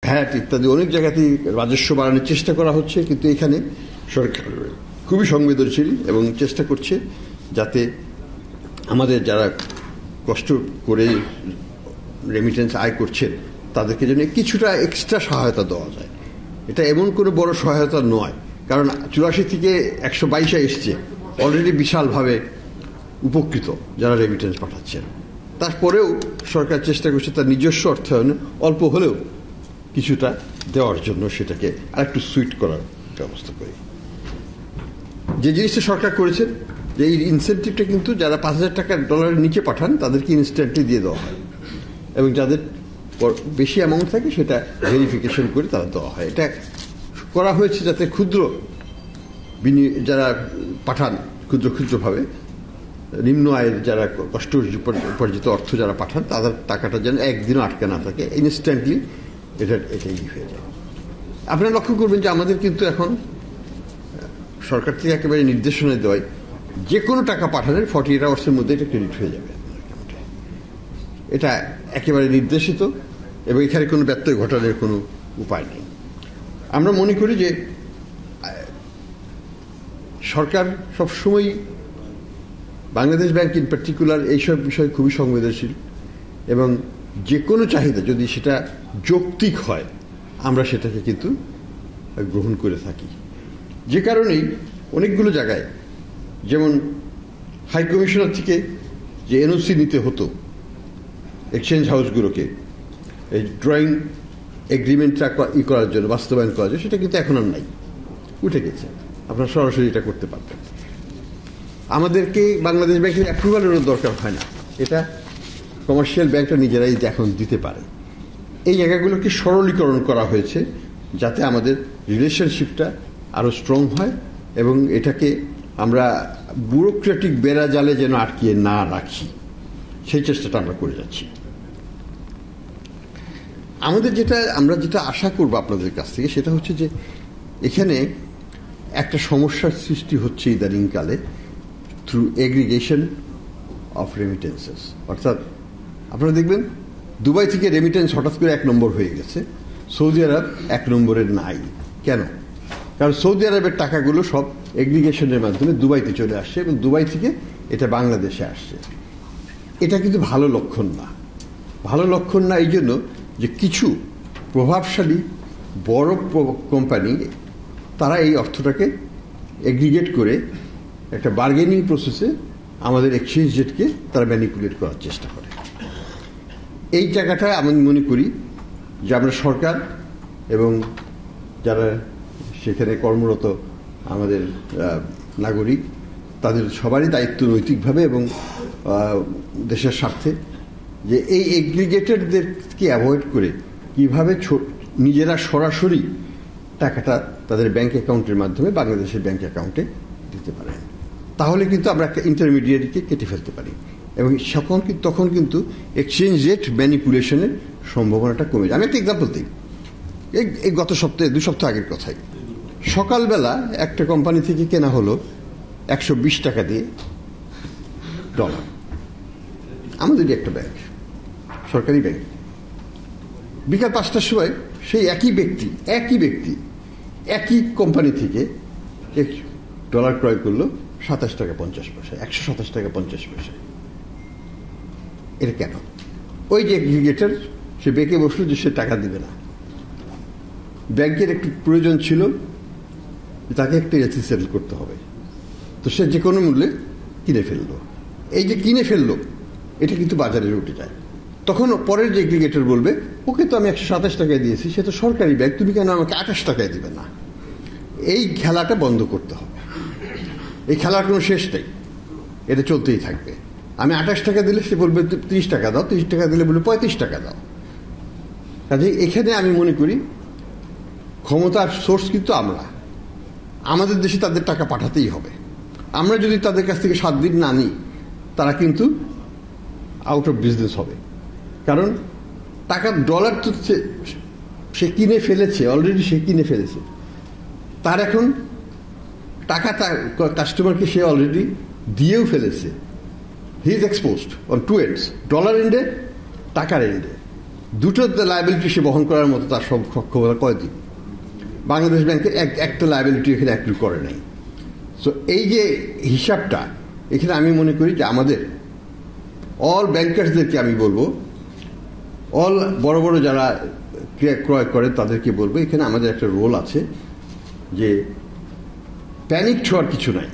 VAT ইত্যাদি অনেক জায়গাতেই রাজস্ব বাড়ানোর চেষ্টা করা হচ্ছে, কিন্তু এখানে সরকার খুবই সংবেদনশীল এবং চেষ্টা করছে যাতে আমাদের যারা কষ্ট করে রেমিটেন্স আয় করছেন তাদেরকে যেন কিছুটা এক্সট্রা সহায়তা দেওয়া যায়। এটা এমন কোনো বড় সহায়তা নয়, কারণ 84 থেকে 122 এসছে, অলরেডি বিশালভাবে উপকৃত যারা রেমিটেন্স পাঠাচ্ছেন। তারপরেও সরকার চেষ্টা করছে তার নিজস্ব অর্থায়নে অল্প হলেও কিছুটা দেওয়ার জন্য, সেটাকে আরেকটু সুইট করার ব্যবস্থা করে। যে জিনিসটা সরকার করেছে যে এই ইনসেন্টিভটা কিন্তু যারা $5,000 নিচে পাঠান তাদেরকে ইনস্ট্যান্টলি দিয়ে দেওয়া হয়, এবং যাদের বেশি অ্যামাউন্ট থাকে সেটা ভেরিফিকেশন করে তারা দেওয়া হয়। এটা করা হয়েছে যাতে ক্ষুদ্র যারা পাঠান ক্ষুদ্রভাবে, নিম্ন আয়ের যারা কষ্ট উপার্জিত অর্থ যারা পাঠান তাদের টাকাটা যেন একদিনও আটকে না থাকে, ইনস্ট্যান্টলি এটাই হয়ে যায়। আপনারা লক্ষ্য করবেন যে আমাদের কিন্তু এখন সরকার থেকে একেবারে নির্দেশনা দেওয়ায় যে কোনো টাকা পাঠানোর 48 আওয়ার্সের মধ্যে এটা ক্রেডিট হয়ে যাবে। এটা একেবারে নির্দেশিত এবং এখানে কোনো ব্যত্যয় ঘটানোর কোনো উপায় নেই। আমরা মনে করি যে সরকার সবসময়, বাংলাদেশ ব্যাংক ইন পার্টিকুলার, এইসব বিষয়ে খুবই সংবেদনশীল, এবং যে কোনো চাহিদা যদি সেটা যৌক্তিক হয় আমরা সেটাকে কিন্তু গ্রহণ করে থাকি। যে কারণেই অনেকগুলো জায়গায়, যেমন হাই কমিশনার থেকে যে এনওসি নিতে হতো এক্সচেঞ্জ হাউসগুলোকে এই ড্রয়িং এগ্রিমেন্টটা করার জন্য, বাস্তবায়ন করার জন্য, সেটা কিন্তু এখন আর নাই, উঠে গেছে। আপনারা সরাসরি এটা করতে পারবেন। আমাদেরকে বাংলাদেশ ব্যাংকের অ্যাপ্রুভালেরও দরকার হয় না, এটা কমার্শিয়াল ব্যাংকটা নিজেরাই এখন দিতে পারে। এই জায়গাগুলোকে সরলীকরণ করা হয়েছে যাতে আমাদের রিলেশনশিপটা আরও স্ট্রং হয়, এবং এটাকে আমরা ব্যুরোক্রেটিক বেড়াজালে যেন আটকিয়ে না রাখি, সেই চেষ্টাটা আমরা করে যাচ্ছি। আমরা যেটা আশা করব আপনাদের কাছ থেকে সেটা হচ্ছে যে এখানে একটা সমস্যার সৃষ্টি হচ্ছে ইদানিংকালে থ্রু এগ্রিগেশন অফ রেমিটেন্সেস। অর্থাৎ আপনারা দেখবেন দুবাই থেকে রেমিটেন্স হঠাৎ করে 1 নম্বর হয়ে গেছে, সৌদি আরব 1 নম্বরের নাই। কেন? কারণ সৌদি আরবের টাকাগুলো সব এগ্রিগেশনের মাধ্যমে দুবাইতে চলে আসছে এবং দুবাই থেকে এটা বাংলাদেশে আসছে। এটা কিন্তু ভালো লক্ষণ না। ভালো লক্ষণ না এই জন্য যে কিছু প্রভাবশালী বড় কোম্পানি তারা এই অর্থটাকে এগ্রিগেট করে একটা বার্গেনিং প্রসেসে আমাদের এক্সচেঞ্জ রেটকে তারা ম্যানিপুলেট করার চেষ্টা করে। এই জায়গাটায় আমি মনে করি যে আমরা সরকার এবং যারা সেখানে কর্মরত আমাদের নাগরিক, তাদের সবারই দায়িত্ব নৈতিকভাবে এবং দেশের স্বার্থে যে এই এগ্রিগেটেডদেরকে অ্যাভয়েড করে কিভাবে নিজেরা সরাসরি টাকাটা তাদের ব্যাংক অ্যাকাউন্টের মাধ্যমে বাংলাদেশের ব্যাংক অ্যাকাউন্টে দিতে পারেন। তাহলে কিন্তু আমরা একটা ইন্টারমিডিয়েটকে কেটে ফেলতে পারি, এবং তখন কিন্তু এক্সচেঞ্জ রেট ম্যানিপুলেশনের সম্ভাবনাটা কমে যায়। আমি একটা এক্সাম্পল দিই। এই গত সপ্তাহে 2 সপ্তাহ আগের কথাই, সকালবেলা একটা কোম্পানি থেকে কেনা হলো 120 টাকা দিয়ে ডলার, আমাদেরই একটা ব্যাংক, সরকারি ব্যাংক। বিকাল 5টার সময় সেই একই ব্যক্তি একই কোম্পানি থেকে ডলার ক্রয় করলো 27 টাকা 50 পয়সা, 127 টাকা 50 পয়সা। এটা কেন? ওই যে এগ্রিগেটর সে বেঁকে বসলো যে সে টাকা দিবে না, ব্যাংকের একটু প্রয়োজন ছিল, তাকে একটা এসি সেটেল করতে হবে, তো সে যে কোনো মূল্যে কিনে ফেললো। এই যে কিনে ফেললো এটা কিন্তু বাজারে উঠে যায়। তখন পরের যে এগ্রিগেটর বলবে, ওকে তো আমি 127 টাকায় দিয়েছি, সে তো সরকারি ব্যাংক, তুমি কেন আমাকে 28 টাকায় দিবে না? এই খেলাটা বন্ধ করতে হবে। এই খেলার কোনো শেষ নেই, এটা চলতেই থাকবে। আমি 28 টাকা দিলে সে বলবে 30 টাকা দাও, 30 টাকা দিলে বলবে 35 টাকা দাও। কাজে এখানে আমি মনে করি ক্ষমতার সোর্স কিন্তু আমরা, আমাদের দেশে তাদের টাকা পাঠাতেই হবে। আমরা যদি তাদের কাছ থেকে 7 দিন না নিই, তারা কিন্তু আউট অফ বিজনেস হবে। কারণ টাকা ডলার তো সে কিনে ফেলেছে, অলরেডি সে কিনে ফেলেছে, তার এখন টাকা তার কাস্টমারকে সে অলরেডি দিয়েও ফেলেছে। He is exposed on two ends, dollar এন্ডে, টাকার এন্ডে। দুটো লায়াবিলিটি সে বহন করার মতো তার সব সক্ষমতা কয়দিন। বাংলাদেশ ব্যাংকের একটা লায়াবিলিটি এখানে অ্যাক্টিভ করে নাই। সো এই যে হিসাবটা এখানে আমি মনে করি যে আমাদের অল ব্যাংকার্সদেরকে আমি বলবো, অল বড় বড় যারা ক্রয় করে তাদেরকে বলবো এখানে আমাদের একটা রোল আছে যে প্যানিক হওয়ার কিছু নাই।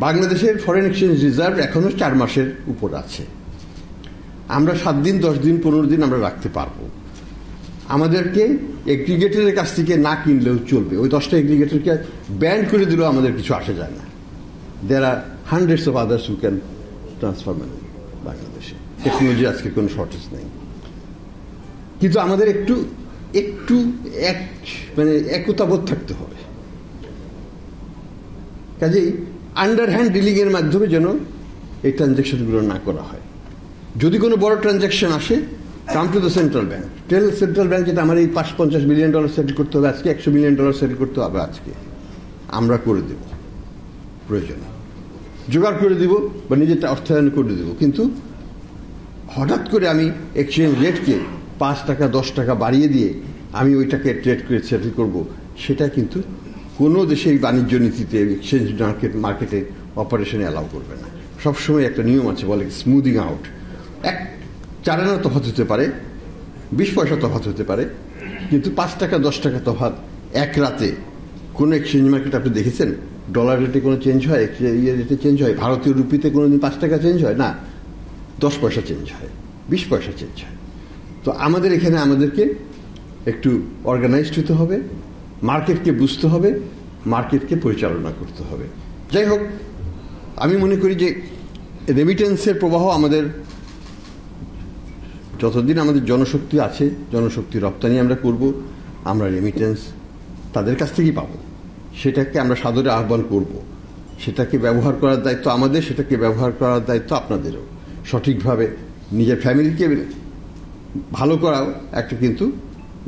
বাংলাদেশের ফরেন এক্সচেঞ্জ রিজার্ভ এখনো 4 মাসের উপর আছে। আমরা 7 দিন 10 দিন 15 দিন আমরা রাখতে পারবো। আমাদেরকে এগ্রিগেটরের কাছ থেকে না কিনলেও চলবে। ওই 10টা এগ্রিগেটরকে ব্যান করে দিলেও আমাদের কিছু আসে যায় না। There are hundreds of others who can transfer money বাংলাদেশে। টেকনোলজি আজকে কোনো শর্টেজ নেই, কিন্তু আমাদের একটু মানে একতাবোধ থাকতে হবে। কাজেই আন্ডারহ্যান্ড ডিলিং এর মাধ্যমে যেন এই ট্রানজ্যাকশনগুলো না করা হয়। যদি কোনো বড় ট্রানজ্যাকশন আসে, come to the central bank. Central bank যেটা আমার এই $50 বিলিয়ন সেটেল করতে হবে আজকে, $100 মিলিয়ন সেটেল করতে হবে আজকে, আমরা করে দেব, প্রয়োজনে জোগাড় করে দিব বা নিজেরটা অর্থায়ন করে দেব। কিন্তু হঠাৎ করে আমি এক্সচেঞ্জ রেটকে 5 টাকা 10 টাকা বাড়িয়ে দিয়ে আমি ওইটাকে ট্রেড করে সেটেল করব, সেটা কিন্তু কোনো দেশের বাণিজ্য নীতিতে এক্সচেঞ্জ মার্কেটে অপারেশনে অ্যালাউ করবে না। সবসময় একটা নিয়ম আছে, বলে স্মুদিং আউট। 4 আনা তফাৎ হতে পারে, 20 পয়সা তফাৎ হতে পারে, কিন্তু 5 টাকা 10 টাকা তফাৎ এক রাতে কোনো এক্সচেঞ্জ মার্কেট আপনি দেখেছেন? ডলার রেটে কোনো চেঞ্জ হয়? ইয়ে রেটে চেঞ্জ হয়? ভারতীয় রুপিতে কোনো দিন 5 টাকা চেঞ্জ হয় না, 10 পয়সা চেঞ্জ হয়, 20 পয়সা চেঞ্জ হয়। তো আমাদের এখানে আমাদেরকে একটু অর্গানাইজড হতে হবে, মার্কেটকে বুঝতে হবে, মার্কেটকে পরিচালনা করতে হবে। যাই হোক, আমি মনে করি যে রেমিটেন্সের প্রবাহ আমাদের যতদিন আমাদের জনশক্তি আছে, জনশক্তি রপ্তানি আমরা করব, আমরা রেমিটেন্স তাদের কাছ থেকেই পাবো। সেটাকে আমরা সাদরে আহ্বান করব। সেটাকে ব্যবহার করার দায়িত্ব আমাদের, সেটাকে ব্যবহার করার দায়িত্ব আপনাদেরও। সঠিকভাবে নিজের ফ্যামিলিকে ভালো করাও একটা কিন্তু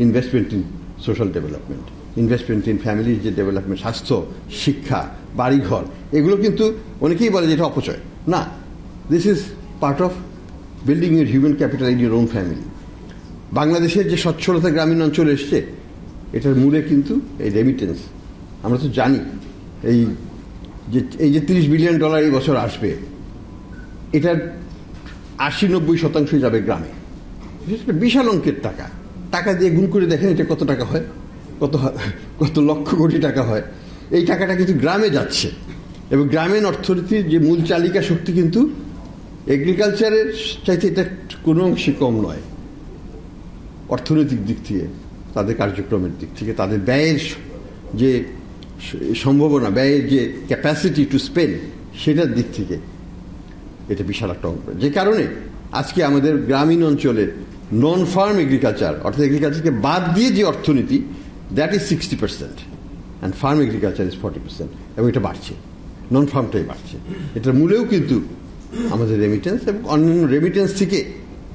investment in social development, investment in ফ্যামিলির যে ডেভেলপমেন্ট, স্বাস্থ্য, শিক্ষা, বাড়িঘর, এগুলো কিন্তু অনেকেই বলে যে এটা অপচয়। না, this is part of building your human capital in your own family. বাংলাদেশের যে সচ্ছলতা গ্রামীণ অঞ্চলে এসছে, এটার মূলে কিন্তু এই রেমিটেন্স। আমরা তো জানি এই যে $30 বিলিয়ন এই বছর আসবে, এটার 80-90% যাবে গ্রামে। বিশাল অঙ্কের টাকা। টাকা দিয়ে গুণ করে দেখেন এটা কত টাকা হয়, কত লক্ষ কোটি টাকা হয়। এই টাকাটা কিন্তু গ্রামে যাচ্ছে, এবং গ্রামীণ অর্থনীতির যে মূল চালিকা শক্তি কিন্তু এগ্রিকালচারের চাইতে এটা কোনো অংশে কম নয়। অর্থনৈতিক দিক থেকে, তাদের কার্যক্রমের দিক থেকে, তাদের ব্যয়ের যে সম্ভাবনা, ব্যয়ের যে ক্যাপাসিটি টু স্পেন্ড, সেটার দিক থেকে এটা বিশাল একটা অঙ্ক। যে কারণে আজকে আমাদের গ্রামীণ অঞ্চলে নন ফার্ম এগ্রিকালচার, অর্থাৎ এগ্রিকালচারকে বাদ দিয়ে যে অর্থনীতি, that is 60%, and farm agriculture is 40%, এবং এটা বাড়ছে, নন ফার্মটাই বাড়ছে। এটার মূলেও কিন্তু আমাদের রেমিটেন্স, এবং অন্যান্য রেমিটেন্স থেকে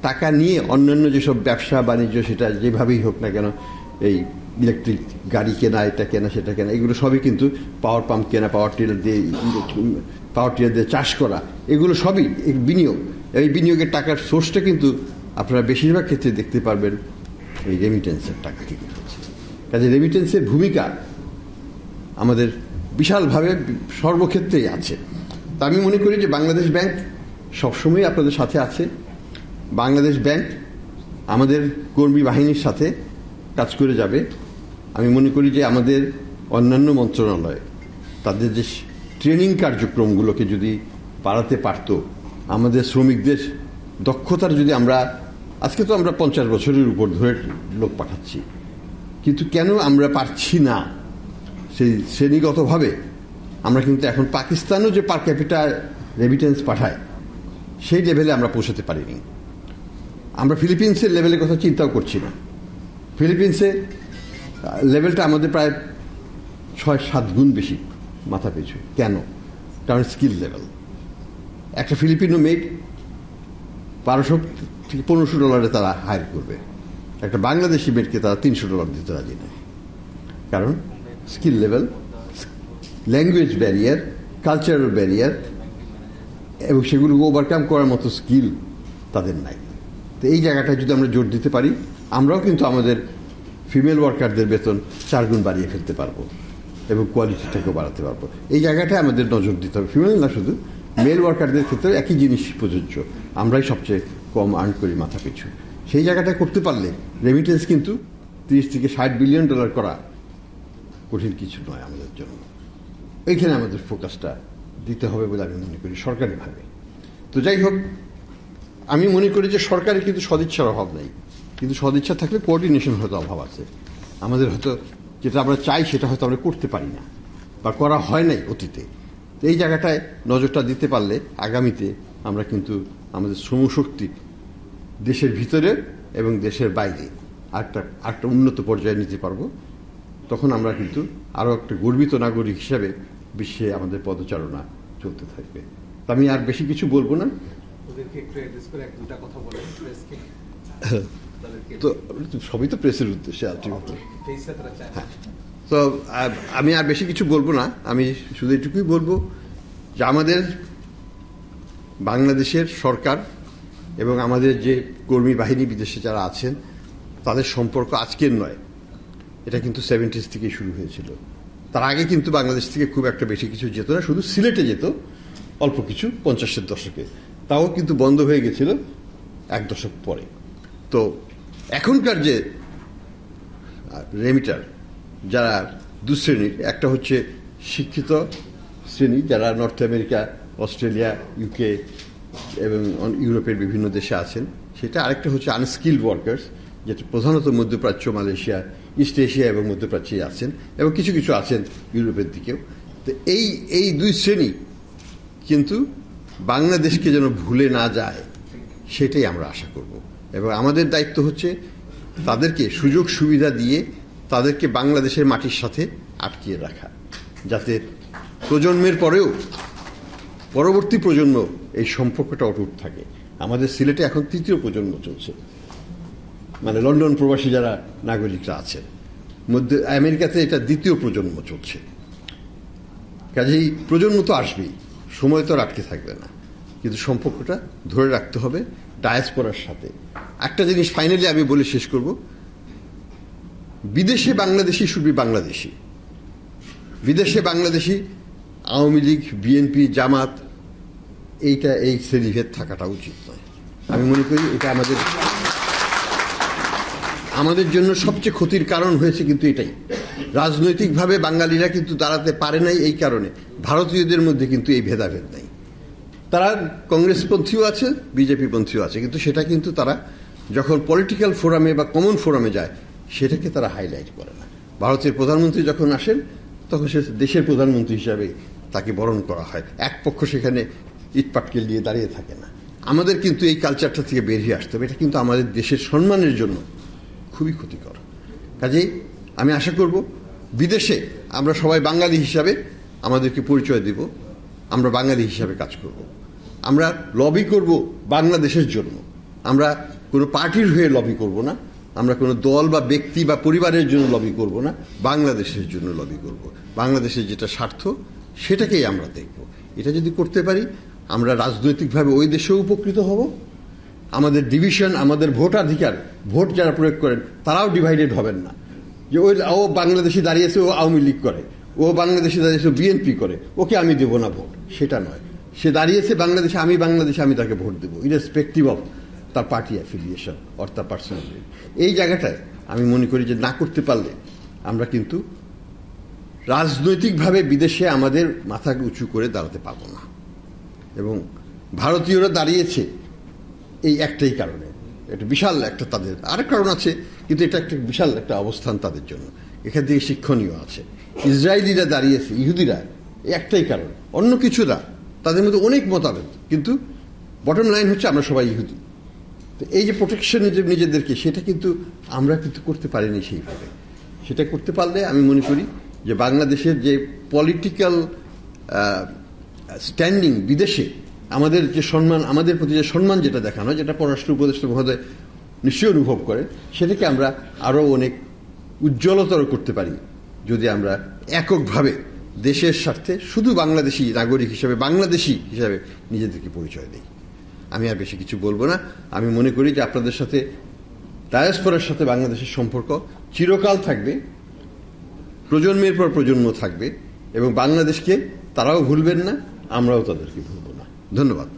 টাকা নিয়ে অন্যান্য যেসব ব্যবসা বাণিজ্য, সেটা যেভাবেই হোক না কেন, এই ইলেকট্রিক গাড়ি কেনা, এটা কেনা, সেটা কেনা, এগুলো সবই কিন্তু পাওয়ার পাম্প কেনা, পাওয়ার টিলার দিয়ে চাষ করা, এগুলো সবই বিনিয়োগ। এই বিনিয়োগের টাকার সোর্সটা কিন্তু আপনারা বেশিরভাগ ক্ষেত্রে দেখতে পারবেন এই রেমিটেন্সের টাকা থেকে হচ্ছে। কাজে রেমিটেন্সের ভূমিকা আমাদের বিশালভাবে সর্বক্ষেত্রেই আছে। তা আমি মনে করি যে বাংলাদেশ ব্যাংক সবসময় আপনাদের সাথে আছে। বাংলাদেশ ব্যাংক আমাদের কর্মী বাহিনীর সাথে কাজ করে যাবে। আমি মনে করি যে আমাদের অন্যান্য মন্ত্রণালয় তাদের যে ট্রেনিং কার্যক্রমগুলোকে যদি বাড়াতে পারত, আমাদের শ্রমিকদের দক্ষতার যদি আমরা, আজকে তো আমরা 50 বছরের উপর ধরে লোক পাঠাচ্ছি, কিন্তু কেন আমরা পারছি না সেই শ্রেণীগতভাবে? আমরা কিন্তু এখন পাকিস্তানও যে পার ক্যাপিটা রেমিটেন্স পাঠায়, সেই লেভেলে আমরা পৌঁছাতে পারিনি। আমরা ফিলিপিন্সের লেভেলের কথা চিন্তাও করছি না। ফিলিপিন্সে লেভেলটা আমাদের প্রায় 6-7 গুণ বেশি মাথা পিছু। কেন? কারণ স্কিল লেভেল। একটা ফিলিপিনো মেড $1200 থেকে $1500 তারা হায়ার করবে, একটা বাংলাদেশি মেডকে তারা $300 দিতে রাজি নয়। কারণ skill level, language barrier, cultural barrier, এবং সেগুলোকে ওভারকাম করার মতো স্কিল তাদের নাই। তো এই জায়গাটায় যদি আমরা জোর দিতে পারি, আমরাও কিন্তু আমাদের ফিমেল ওয়ার্কারদের বেতন 4 গুণ বাড়িয়ে ফেলতে পারবো এবং কোয়ালিটিটাকেও বাড়াতে পারবো। এই জায়গাটায় আমাদের নজর দিতে হবে। ফিমেল না, শুধু মেল ওয়ার্কারদের ক্ষেত্রে একই জিনিস প্রযোজ্য। আমরাই সবচেয়ে কম আর্ন করি মাথা পিছু। সেই জায়গাটায় করতে পারলে রেমিটেন্স কিন্তু 30 থেকে 60 বিলিয়ন ডলার করা কঠিন কিছু নয় আমাদের জন্য। এইখানে আমাদের ফোকাসটা দিতে হবে বলে আমি মনে করি সরকারিভাবে। তো যাই হোক, আমি মনে করি যে সরকারের কিন্তু সদিচ্ছার অভাব নেই, কিন্তু সদিচ্ছা থাকলে কোঅর্ডিনেশন হয়তো অভাব আছে। আমাদের হয়তো যেটা আমরা চাই সেটা হয়তো আমরা করতে পারি না বা করা হয় নাই অতীতে। তো এই জায়গাটায় নজরটা দিতে পারলে আগামীতে আমরা কিন্তু আমাদের শ্রমশক্তি দেশের ভিতরে এবং দেশের বাইরে একটা উন্নত পর্যায়ে নিতে পারবো। তখন আমরা কিন্তু আরও একটা গর্বিত নাগরিক হিসাবে বিশ্বে আমাদের পদচারণা চলতে থাকবে। তা আমি আর বেশি কিছু বলবো না। তো সবই তো প্রেসের উদ্দেশ্যে আলটিমেটলি। হ্যাঁ, তো আমি আর বেশি কিছু বলবো না। আমি শুধু এটুকুই বলবো যে আমাদের বাংলাদেশের সরকার এবং আমাদের যে কর্মী বাহিনী বিদেশে যারা আছেন তাদের সম্পর্ক আজকের নয়, এটা কিন্তু 70s থেকেই শুরু হয়েছিল। তার আগে কিন্তু বাংলাদেশ থেকে খুব একটা বেশি কিছু যেত না, শুধু সিলেটে যেত অল্প কিছু 50-এর দশকে, তাও কিন্তু বন্ধ হয়ে গেছিল 1 দশক পরে। তো এখনকার যে রেমিটার যারা দুশ্রেণীর, একটা হচ্ছে শিক্ষিত শ্রেণী যারা নর্থ আমেরিকা, অস্ট্রেলিয়া, ইউকে এবং ইউরোপের বিভিন্ন দেশে আছেন, সেটা। আরেকটা হচ্ছে আনস্কিল্ড ওয়ার্কার্স, যেটা প্রধানত মধ্যপ্রাচ্য, মালয়েশিয়া, ইস্ট এশিয়া এবং মধ্যপ্রাচ্যে আছেন এবং কিছু কিছু আছেন ইউরোপের দিকেও। তো এই 2 শ্রেণী কিন্তু বাংলাদেশকে যেন ভুলে না যায় সেটাই আমরা আশা করব। এবং আমাদের দায়িত্ব হচ্ছে তাদেরকে সুযোগ সুবিধা দিয়ে তাদেরকে বাংলাদেশের মাটির সাথে আটকিয়ে রাখা, যাতে প্রজন্মের পরেও পরবর্তী প্রজন্ম এই সম্পর্কটা অটুট থাকে। আমাদের সিলেটে এখন 3য় প্রজন্ম চলছে, মানে লন্ডন প্রবাসী যারা নাগরিকরা আছেন। মধ্যে আমেরিকাতে এটা 2য় প্রজন্ম চলছে। কাজেই প্রজন্ম তো আসবেই, সময় তো আটকে থাকবে না, কিন্তু সম্পর্কটা ধরে রাখতে হবে ডায়াসপোরার সাথে। একটা জিনিস ফাইনালি আমি বলে শেষ করব, বিদেশে বাংলাদেশি শুড বি বাংলাদেশি। বিদেশে বাংলাদেশি আওয়ামী লীগ, বিএনপি, জামাত, এই শ্রেণীভেদ থাকাটা উচিত নয়। আমি মনে করি এটা আমাদের জন্য সবচেয়ে ক্ষতির কারণ হয়েছে কিন্তু এটাই। রাজনৈতিকভাবে বাঙালিরা কিন্তু দাঁড়াতে পারে নাই এই কারণে। ভারতীয়দের মধ্যে কিন্তু এই ভেদাভেদ নাই। তারা কংগ্রেসপন্থীও আছে, বিজেপি পন্থীও আছে, কিন্তু সেটা কিন্তু তারা যখন পলিটিক্যাল ফোরামে বা কমন ফোরামে যায় সেটাকে তারা হাইলাইট করে না। ভারতের প্রধানমন্ত্রী যখন আসেন তখন সে দেশের প্রধানমন্ত্রী হিসাবে তাকে বরণ করা হয়, এক পক্ষ সেখানে ইটপাটকেল দিয়ে দাঁড়িয়ে থাকে না। আমাদের কিন্তু এই কালচারটা থেকে বেরিয়ে আসতে হবে। এটা কিন্তু আমাদের দেশের সম্মানের জন্য খুবই ক্ষতিকর। কাজেই আমি আশা করব বিদেশে আমরা সবাই বাঙালি হিসাবে আমাদেরকে পরিচয় দেব, আমরা বাঙালি হিসাবে কাজ করব, আমরা লবি করব বাংলাদেশের জন্য। আমরা কোনো পার্টির হয়ে লবি করব না, আমরা কোনো দল বা ব্যক্তি বা পরিবারের জন্য লবি করব না, বাংলাদেশের জন্য লবি করব। বাংলাদেশের যেটা স্বার্থ সেটাকেই আমরা দেখব। এটা যদি করতে পারি আমরা রাজনৈতিকভাবে ওই দেশেও উপকৃত হব। আমাদের ডিভিশন, আমাদের ভোটাধিকার, ভোট যারা প্রয়োগ করেন তারাও ডিভাইডেড হবেন না, যে ও বাংলাদেশে দাঁড়িয়েছে ও আওয়ামী লীগ করে, ও বাংলাদেশে দাঁড়িয়েছে বিএনপি করে, ওকে আমি দেব না ভোট, সেটা নয়। সে দাঁড়িয়েছে বাংলাদেশে, আমি তাকে ভোট দেবো ইরেসপেক্টিভ অফ তার পার্টি অ্যাফিলিয়েশন অর তার পার্সোনালিটি। এই জায়গাটায় আমি মনে করি যে না করতে পারলে আমরা কিন্তু রাজনৈতিকভাবে বিদেশে আমাদের মাথাকে উঁচু করে দাঁড়াতে পারবো না। এবং ভারতীয়রা দাঁড়িয়েছে এই একটাই কারণে, এটা বিশাল একটা, তাদের আরেক কারণ আছে, কিন্তু এটা একটা বিশাল একটা অবস্থান তাদের জন্য, এখান থেকে শিক্ষণীয় আছে। ইসরায়েলিরা দাঁড়িয়েছে, ইহুদিরা, একটাই কারণ, অন্য কিছুরা তাদের মধ্যে অনেক মতামত, কিন্তু বটম লাইন হচ্ছে আমরা সবাই ইহুদি। তো এই যে প্রোটেকশন নিজেদেরকে, সেটা কিন্তু আমরা কিন্তু করতে পারিনি সেইভাবে। সেটা করতে পারলে আমি মনে করি যে বাংলাদেশের যে পলিটিক্যাল স্ট্যান্ডিং বিদেশে আমাদের যে সম্মান, আমাদের প্রতি যে সম্মান যেটা দেখানো, যেটা পররাষ্ট্র উপদেষ্টা মহোদয় নিশ্চয়ই অনুভব করে, সেটাকে আমরা আরও অনেক উজ্জ্বলতর করতে পারি যদি আমরা এককভাবে দেশের স্বার্থে শুধু বাংলাদেশি নাগরিক হিসেবে, বাংলাদেশি হিসাবে নিজেদেরকে পরিচয় দিই। আমি আর বেশি কিছু বলবো না। আমি মনে করি যে আপনাদের সাথে ডায়াসপোরার সাথে বাংলাদেশের সম্পর্ক চিরকাল থাকবে, প্রজন্মের পর প্রজন্ম থাকবে, এবং বাংলাদেশকে তারাও ভুলবেন না, আমরাও তাদেরকে ভুলব না। ধন্যবাদ।